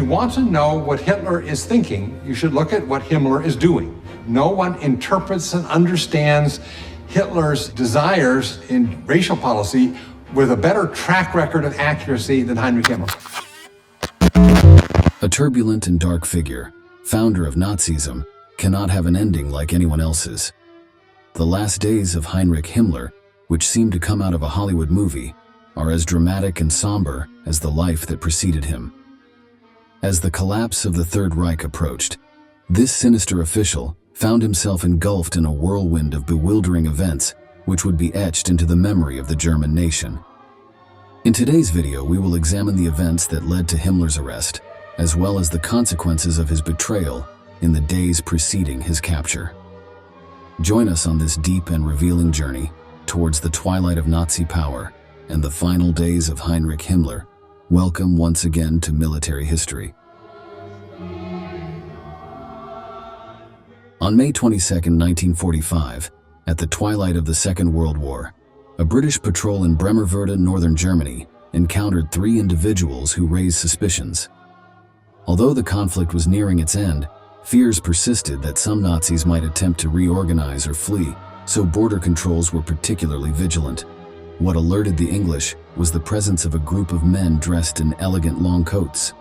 you want to know what Hitler is thinking, you should look at what Himmler is doing. No one interprets and understands Hitler's desires in racial policy with a better track record of accuracy than Heinrich Himmler. A turbulent and dark figure, founder of Nazism, cannot have an ending like anyone else's. The last days of Heinrich Himmler, which seem to come out of a Hollywood movie, are as dramatic and somber as the life that preceded him. As the collapse of the Third Reich approached, this sinister official found himself engulfed in a whirlwind of bewildering events which would be etched into the memory of the German nation. In today's video, we will examine the events that led to Himmler's arrest, as well as the consequences of his betrayal in the days preceding his capture. Join us on this deep and revealing journey towards the twilight of Nazi power and the final days of Heinrich Himmler. Welcome once again to Military History. On May 22, 1945, at the twilight of the Second World War, a British patrol in Bremervörde, northern Germany, encountered 3 individuals who raised suspicions. Although the conflict was nearing its end, fears persisted that some Nazis might attempt to reorganize or flee, so border controls were particularly vigilant. What alerted the English was the presence of a group of men dressed in elegant long coats.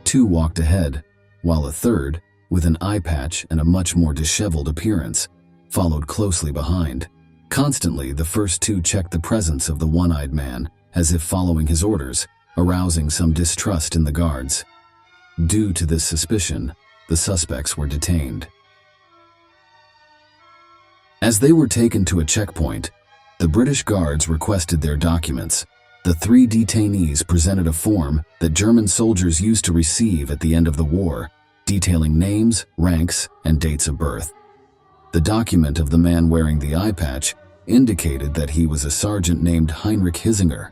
2 walked ahead, while a third, with an eye patch and a much more disheveled appearance, followed closely behind. Constantly, the first 2 checked the presence of the one-eyed man, as if following his orders, arousing some distrust in the guards. Due to this suspicion, the suspects were detained. As they were taken to a checkpoint, the British guards requested their documents. The 3 detainees presented a form that German soldiers used to receive at the end of the war, detailing names, ranks, and dates of birth. The document of the man wearing the eye patch indicated that he was a sergeant named Heinrich Himmler.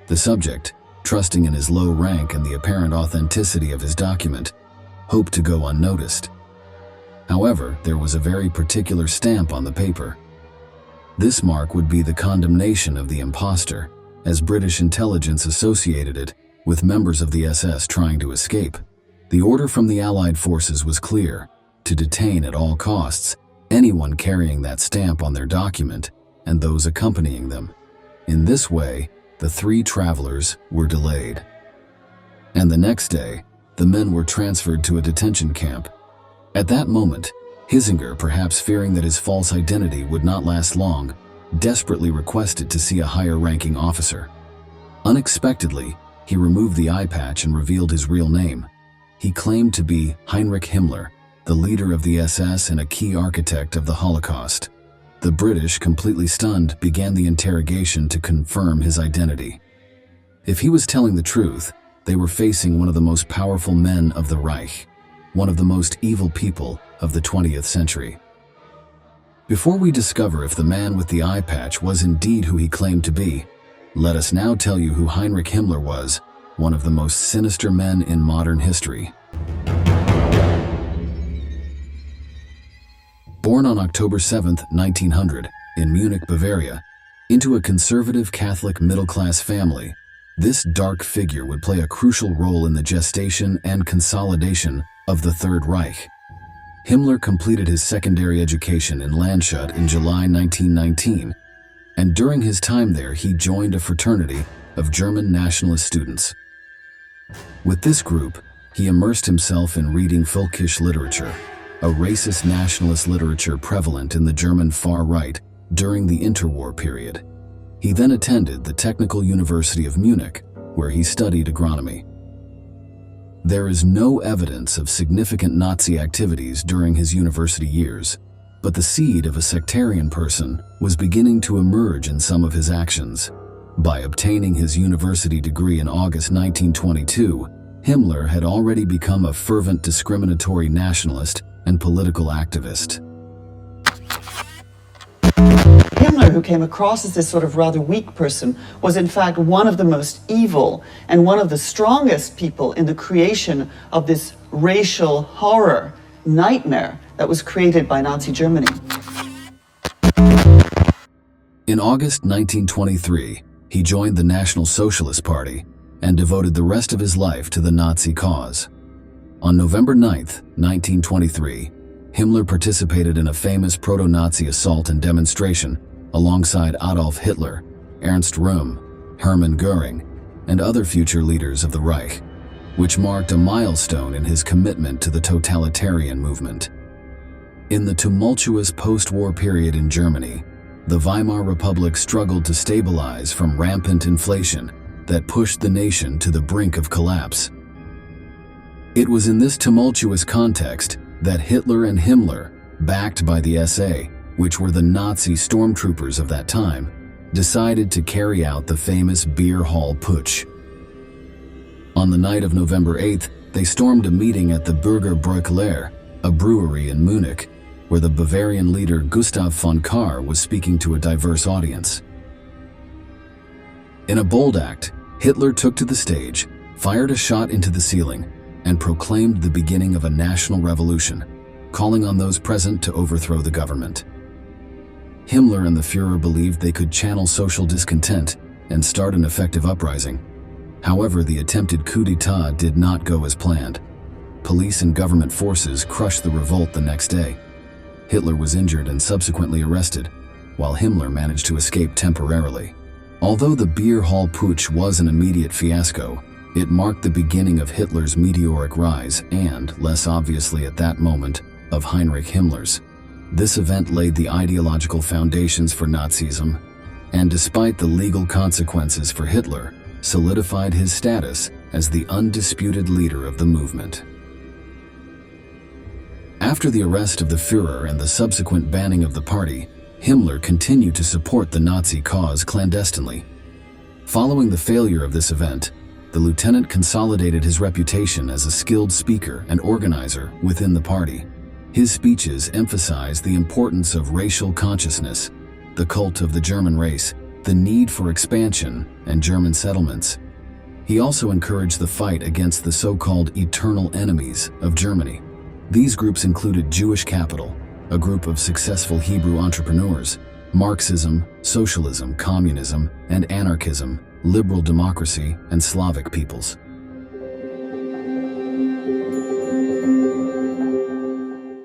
The subject, trusting in his low rank and the apparent authenticity of his document, hoped to go unnoticed. However, there was a very particular stamp on the paper. This mark would be the condemnation of the impostor, as British intelligence associated it with members of the SS trying to escape. The order from the Allied forces was clear: to detain at all costs anyone carrying that stamp on their document and those accompanying them. In this way, the 3 travelers were delayed. And the next day, the men were transferred to a detention camp. At that moment, Himmler, perhaps fearing that his false identity would not last long, desperately requested to see a higher-ranking officer. Unexpectedly, he removed the eye patch and revealed his real name. He claimed to be Heinrich Himmler, the leader of the SS and a key architect of the Holocaust. The British, completely stunned, began the interrogation to confirm his identity. If he was telling the truth, they were facing one of the most powerful men of the Reich, one of the most evil people of the 20th century. Before we discover if the man with the eye patch was indeed who he claimed to be, let us now tell you who Heinrich Himmler was, one of the most sinister men in modern history. Born on October 7, 1900, in Munich, Bavaria, into a conservative Catholic middle-class family, this dark figure would play a crucial role in the gestation and consolidation of the Third Reich. Himmler completed his secondary education in Landshut in July 1919, and during his time there he joined a fraternity of German nationalist students. With this group, he immersed himself in reading Völkisch literature, a racist nationalist literature prevalent in the German far right during the interwar period. He then attended the Technical University of Munich, where he studied agronomy. There is no evidence of significant Nazi activities during his university years, but the seed of a sectarian person was beginning to emerge in some of his actions. By obtaining his university degree in August 1922, Himmler had already become a fervent discriminatory nationalist and political activist. Himmler, who came across as this sort of rather weak person, was in fact one of the most evil and one of the strongest people in the creation of this racial horror nightmare that was created by Nazi Germany. In August 1923, he joined the National Socialist Party, and devoted the rest of his life to the Nazi cause. On November 9, 1923, Himmler participated in a famous proto-Nazi assault and demonstration alongside Adolf Hitler, Ernst Röhm, Hermann Göring, and other future leaders of the Reich, which marked a milestone in his commitment to the totalitarian movement. In the tumultuous post-war period in Germany, the Weimar Republic struggled to stabilize from rampant inflation that pushed the nation to the brink of collapse. It was in this tumultuous context that Hitler and Himmler, backed by the SA, which were the Nazi stormtroopers of that time, decided to carry out the famous Beer Hall Putsch. On the night of November 8th, they stormed a meeting at the Burger Bräukeller, a brewery in Munich, where the Bavarian leader Gustav von Kahr was speaking to a diverse audience. In a bold act, Hitler took to the stage, fired a shot into the ceiling, and proclaimed the beginning of a national revolution, calling on those present to overthrow the government. Himmler and the Führer believed they could channel social discontent and start an effective uprising. However, the attempted coup d'etat did not go as planned. Police and government forces crushed the revolt the next day. Hitler was injured and subsequently arrested, while Himmler managed to escape temporarily. Although the Beer Hall Putsch was an immediate fiasco, it marked the beginning of Hitler's meteoric rise and, less obviously at that moment, of Heinrich Himmler's. This event laid the ideological foundations for Nazism, and despite the legal consequences for Hitler, solidified his status as the undisputed leader of the movement. After the arrest of the Führer and the subsequent banning of the party, Himmler continued to support the Nazi cause clandestinely. Following the failure of this event, the lieutenant consolidated his reputation as a skilled speaker and organizer within the party. His speeches emphasized the importance of racial consciousness, the cult of the German race, the need for expansion, and German settlements. He also encouraged the fight against the so-called eternal enemies of Germany. These groups included Jewish Capital, a group of successful Hebrew entrepreneurs, Marxism, socialism, communism, and anarchism, liberal democracy, and Slavic peoples.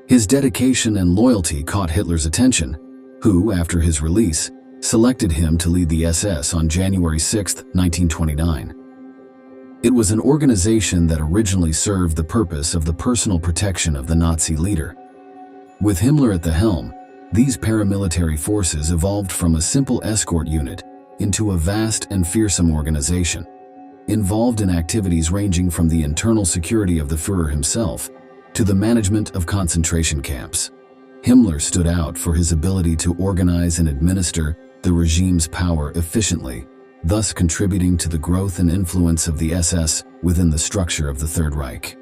His dedication and loyalty caught Hitler's attention, who, after his release, selected him to lead the SS on January 6, 1929. It was an organization that originally served the purpose of the personal protection of the Nazi leader. With Himmler at the helm, these paramilitary forces evolved from a simple escort unit into a vast and fearsome organization, involved in activities ranging from the internal security of the Führer himself to the management of concentration camps. Himmler stood out for his ability to organize and administer the regime's power efficiently, thus contributing to the growth and influence of the SS within the structure of the Third Reich.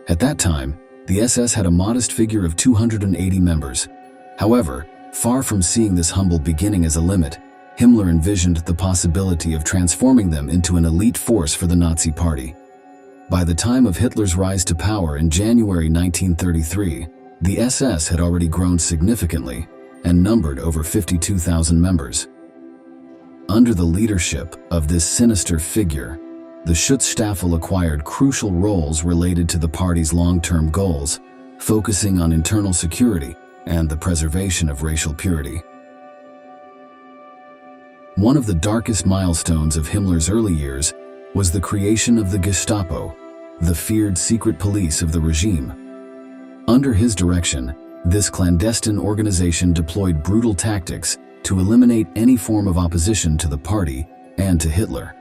At that time, the SS had a modest figure of 280 members. However, far from seeing this humble beginning as a limit, Himmler envisioned the possibility of transforming them into an elite force for the Nazi Party. By the time of Hitler's rise to power in January 1933, the SS had already grown significantly and numbered over 52,000 members. Under the leadership of this sinister figure, the Schutzstaffel acquired crucial roles related to the party's long-term goals, focusing on internal security and the preservation of racial purity. One of the darkest milestones of Himmler's early years was the creation of the Gestapo, the feared secret police of the regime. Under his direction, this clandestine organization deployed brutal tactics to eliminate any form of opposition to the party and to Hitler.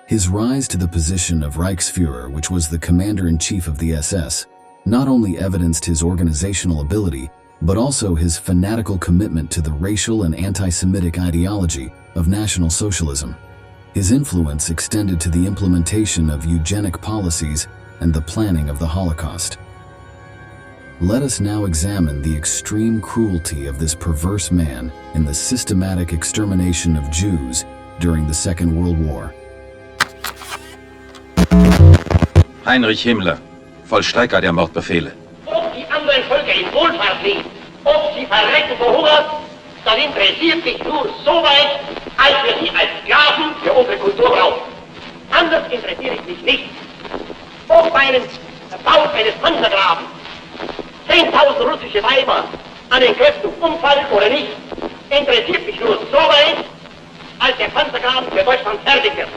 His rise to the position of Reichsführer, which was the commander-in-chief of the SS, not only evidenced his organizational ability, but also his fanatical commitment to the racial and anti-Semitic ideology of National Socialism. His influence extended to the implementation of eugenic policies and the planning of the Holocaust. Let us now examine the extreme cruelty of this perverse man in the systematic extermination of Jews during the Second World War. Heinrich Himmler, Vollstrecker der Mordbefehle. Ob die anderen Völker in Wohlfahrt leben, ob sie verrecken vor Hunger, das interessiert mich nur so weit, als wir sie als Sklaven für unsere Kultur brauchen. Andere interessiere ich mich nicht. Ob meinen Bau eines Panzergraben 10.000 russische Weiber an den Kräften umfallen oder nicht, interessiert mich nur so weit, als der Panzergraben für Deutschland fertig wird.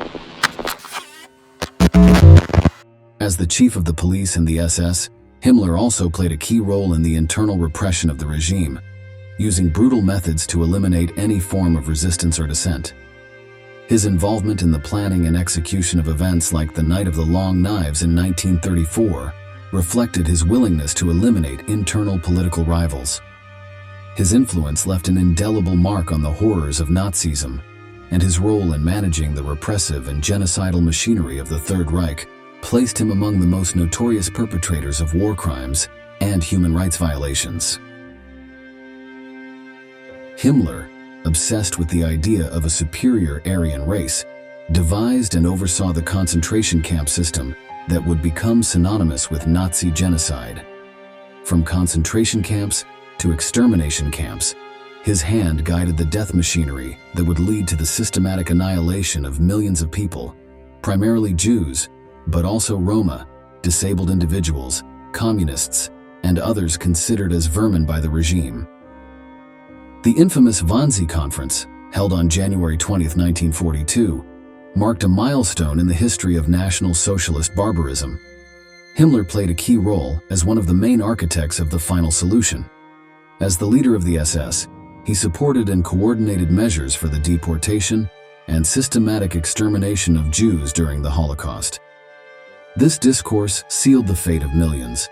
As the chief of the police in the SS, Himmler also played a key role in the internal repression of the regime, using brutal methods to eliminate any form of resistance or dissent. His involvement in the planning and execution of events like the Night of the Long Knives in 1934 reflected his willingness to eliminate internal political rivals. His influence left an indelible mark on the horrors of Nazism, and his role in managing the repressive and genocidal machinery of the Third Reich placed him among the most notorious perpetrators of war crimes and human rights violations. Himmler, obsessed with the idea of a superior Aryan race, devised and oversaw the concentration camp system that would become synonymous with Nazi genocide. From concentration camps to extermination camps, his hand guided the death machinery that would lead to the systematic annihilation of millions of people, primarily Jews, but also Roma, disabled individuals, communists, and others considered as vermin by the regime. The infamous Wannsee Conference, held on January 20, 1942, marked a milestone in the history of National Socialist barbarism. Himmler played a key role as one of the main architects of the final solution. As the leader of the SS, he supported and coordinated measures for the deportation and systematic extermination of Jews during the Holocaust. This discourse sealed the fate of millions,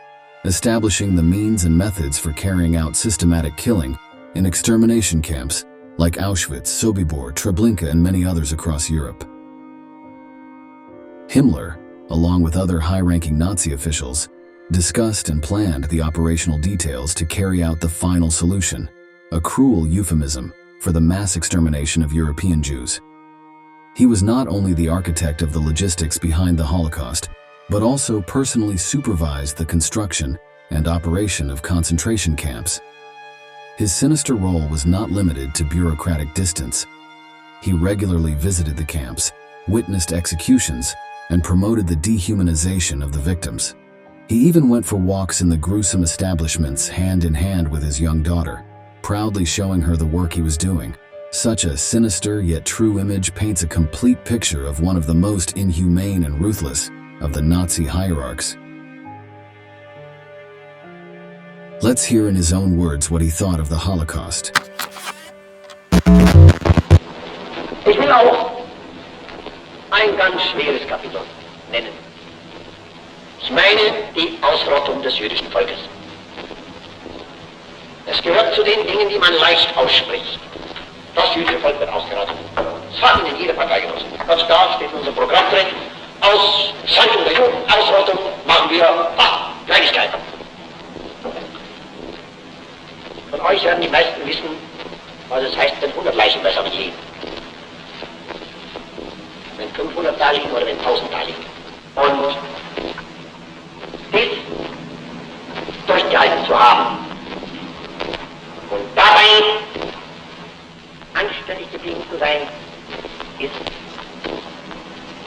establishing the means and methods for carrying out systematic killing in extermination camps like Auschwitz, Sobibor, Treblinka, and many others across Europe. Himmler, along with other high-ranking Nazi officials, discussed and planned the operational details to carry out the final solution, a cruel euphemism for the mass extermination of European Jews. He was not only the architect of the logistics behind the Holocaust, but also personally supervised the construction and operation of concentration camps. His sinister role was not limited to bureaucratic distance. He regularly visited the camps, witnessed executions, and promoted the dehumanization of the victims. He even went for walks in the gruesome establishments hand in hand with his young daughter, proudly showing her the work he was doing. Such a sinister yet true image paints a complete picture of one of the most inhumane and ruthless of the Nazi hierarchs. Let's hear in his own words what he thought of the Holocaust. Ich will auch ein ganz schweres Kapitel nennen. Ich meine die Ausrottung des jüdischen Volkes. Es gehört zu den Dingen, die man leicht ausspricht. Das jüdische Volk wird ausgerottet. Das hat in jeder Partei genossen. Ganz klar steht in unserem Programm drin, aus Saltung der Juden, Ausrottung machen wir Kleinigkeiten. Von euch werden die meisten wissen, was es heißt, wenn 100 Leichen besser mit liegen. Wenn 500 da liegen oder wenn 1000 da liegen. Und dies durchgehalten zu haben und dabei anständig geblieben zu sein, ist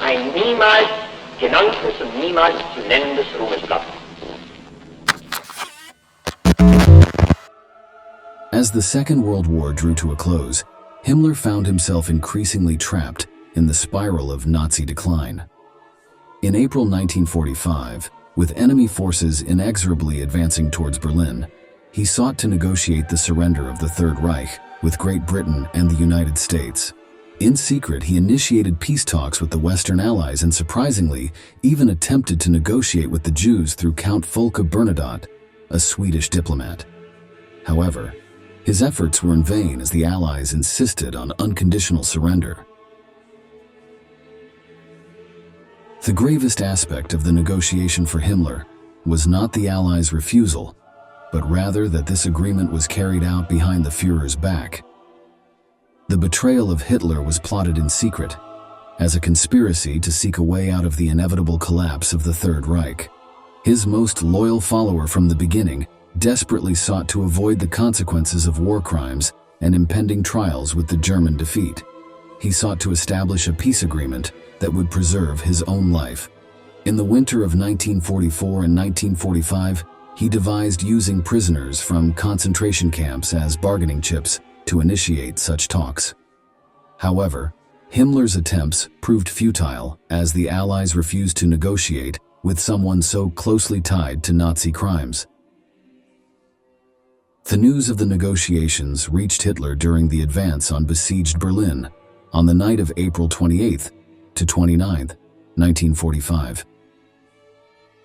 ein niemals genanntes und niemals zu nennendes Ruhmesblatt. As the Second World War drew to a close, Himmler found himself increasingly trapped in the spiral of Nazi decline. In April 1945, with enemy forces inexorably advancing towards Berlin, he sought to negotiate the surrender of the Third Reich with Great Britain and the United States. In secret, he initiated peace talks with the Western Allies and, surprisingly, even attempted to negotiate with the Jews through Count Folke Bernadotte, a Swedish diplomat. However, his efforts were in vain as the Allies insisted on unconditional surrender. The gravest aspect of the negotiation for Himmler was not the Allies' refusal, but rather that this agreement was carried out behind the Führer's back. The betrayal of Hitler was plotted in secret, as a conspiracy to seek a way out of the inevitable collapse of the Third Reich. His most loyal follower from the beginning desperately sought to avoid the consequences of war crimes and impending trials with the German defeat. he sought to establish a peace agreement that would preserve his own life. In the winter of 1944 and 1945, he devised using prisoners from concentration camps as bargaining chips to initiate such talks. However, Himmler's attempts proved futile as the Allies refused to negotiate with someone so closely tied to Nazi crimes. The news of the negotiations reached Hitler during the advance on besieged Berlin on the night of April 28th to 29th, 1945.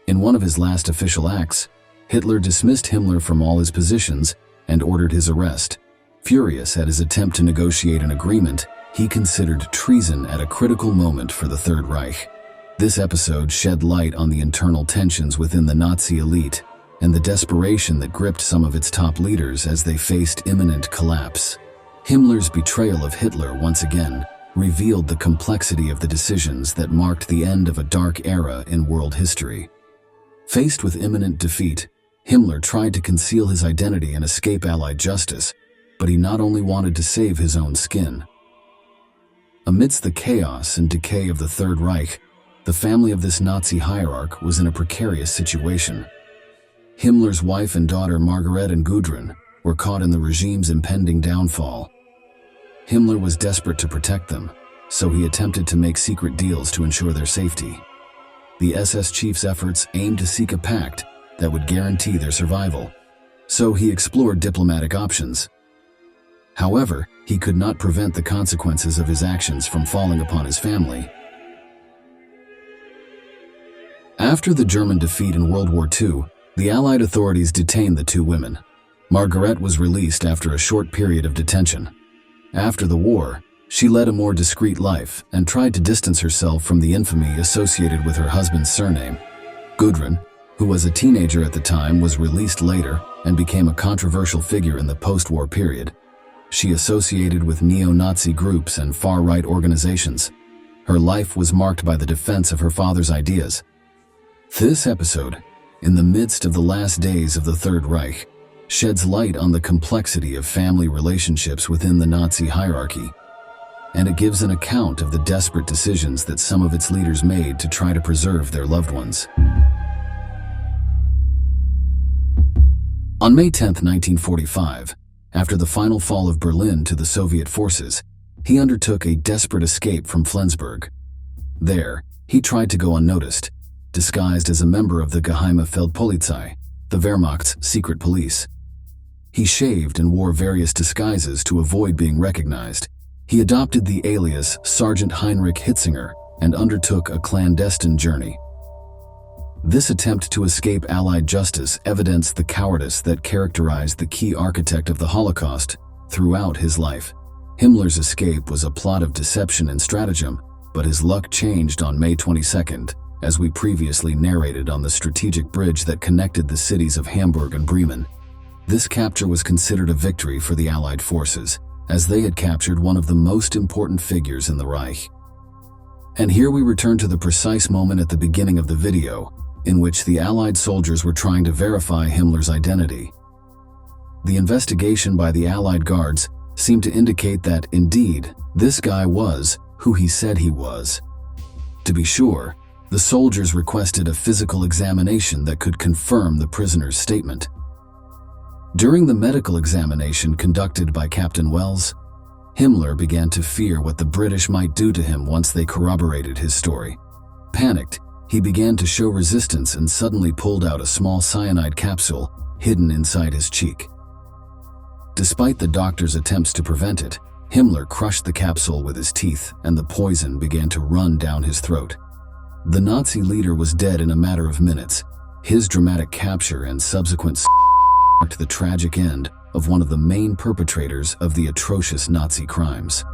In one of his last official acts, Hitler dismissed Himmler from all his positions and ordered his arrest. Furious at his attempt to negotiate an agreement, he considered treason at a critical moment for the Third Reich. This episode shed light on the internal tensions within the Nazi elite and the desperation that gripped some of its top leaders as they faced imminent collapse. Himmler's betrayal of Hitler once again revealed the complexity of the decisions that marked the end of a dark era in world history. Faced with imminent defeat, Himmler tried to conceal his identity and escape Allied justice, but he not only wanted to save his own skin. Amidst the chaos and decay of the Third Reich, the family of this Nazi hierarch was in a precarious situation. Himmler's wife and daughter Margaret and Gudrun were caught in the regime's impending downfall. Himmler was desperate to protect them, so he attempted to make secret deals to ensure their safety. The SS chief's efforts aimed to seek a pact that would guarantee their survival, so he explored diplomatic options. However, he could not prevent the consequences of his actions from falling upon his family. After the German defeat in World War II, the Allied authorities detained the two women. Margaret was released after a short period of detention. After the war, she led a more discreet life and tried to distance herself from the infamy associated with her husband's surname. Gudrun, who was a teenager at the time, was released later and became a controversial figure in the post-war period. She associated with neo-Nazi groups and far-right organizations. Her life was marked by the defense of her father's ideas. This episode, in the midst of the last days of the Third Reich, sheds light on the complexity of family relationships within the Nazi hierarchy, and it gives an account of the desperate decisions that some of its leaders made to try to preserve their loved ones. On May 10, 1945, after the final fall of Berlin to the Soviet forces, he undertook a desperate escape from Flensburg. There, he tried to go unnoticed, disguised as a member of the Geheime Feldpolizei, the Wehrmacht's secret police. He shaved and wore various disguises to avoid being recognized. He adopted the alias Sergeant Heinrich Himmler and undertook a clandestine journey. This attempt to escape Allied justice evidenced the cowardice that characterized the key architect of the Holocaust throughout his life. Himmler's escape was a plot of deception and stratagem, but his luck changed on May 22nd, as we previously narrated on the strategic bridge that connected the cities of Hamburg and Bremen. This capture was considered a victory for the Allied forces, as they had captured one of the most important figures in the Reich. And here we return to the precise moment at the beginning of the video, in which the Allied soldiers were trying to verify Himmler's identity. The investigation by the Allied guards seemed to indicate that, indeed, this guy was who he said he was. To be sure, the soldiers requested a physical examination that could confirm the prisoner's statement. During the medical examination conducted by Captain Wells, Himmler began to fear what the British might do to him once they corroborated his story. Panicked, he began to show resistance and suddenly pulled out a small cyanide capsule hidden inside his cheek. Despite the doctor's attempts to prevent it, Himmler crushed the capsule with his teeth and the poison began to run down his throat. The Nazi leader was dead in a matter of minutes. His dramatic capture and subsequent marked the tragic end of one of the main perpetrators of the atrocious Nazi crimes.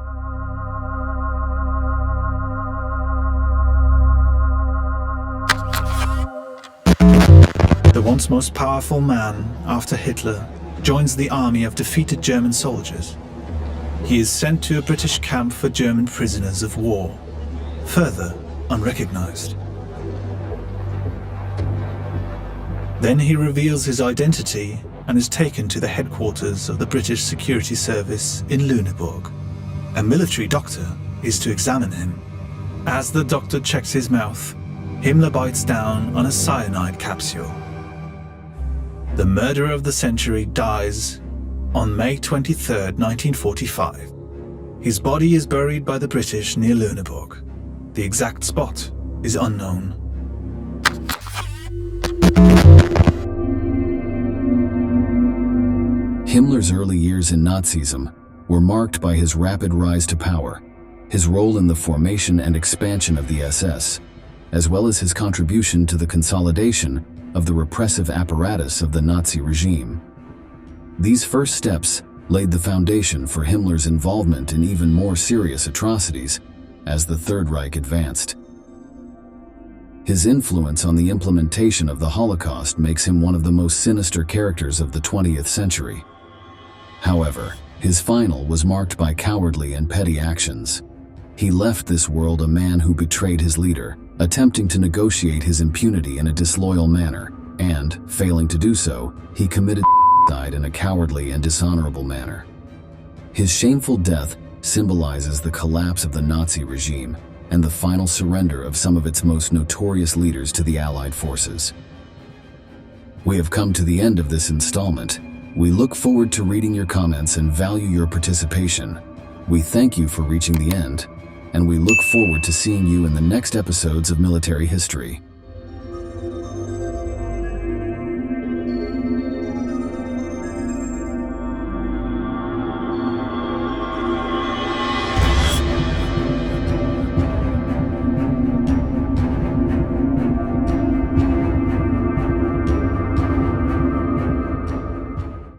The once most powerful man, after Hitler, joins the army of defeated German soldiers. He is sent to a British camp for German prisoners of war, further unrecognized. Then he reveals his identity and is taken to the headquarters of the British Security Service in Lüneburg. A military doctor is to examine him. As the doctor checks his mouth, Himmler bites down on a cyanide capsule. The murderer of the century dies on May 23, 1945. His body is buried by the British near Lüneburg. The exact spot is unknown. Himmler's early years in Nazism were marked by his rapid rise to power, his role in the formation and expansion of the SS, as well as his contribution to the consolidation of the repressive apparatus of the Nazi regime. These first steps laid the foundation for Himmler's involvement in even more serious atrocities as the Third Reich advanced. His influence on the implementation of the Holocaust makes him one of the most sinister characters of the 20th century. However, his final was marked by cowardly and petty actions. He left this world a man who betrayed his leader, attempting to negotiate his impunity in a disloyal manner, and, failing to do so, he committed suicide in a cowardly and dishonorable manner. His shameful death symbolizes the collapse of the Nazi regime and the final surrender of some of its most notorious leaders to the Allied forces. We have come to the end of this installment. We look forward to reading your comments and value your participation. We thank you for reaching the end, and we look forward to seeing you in the next episodes of Military History.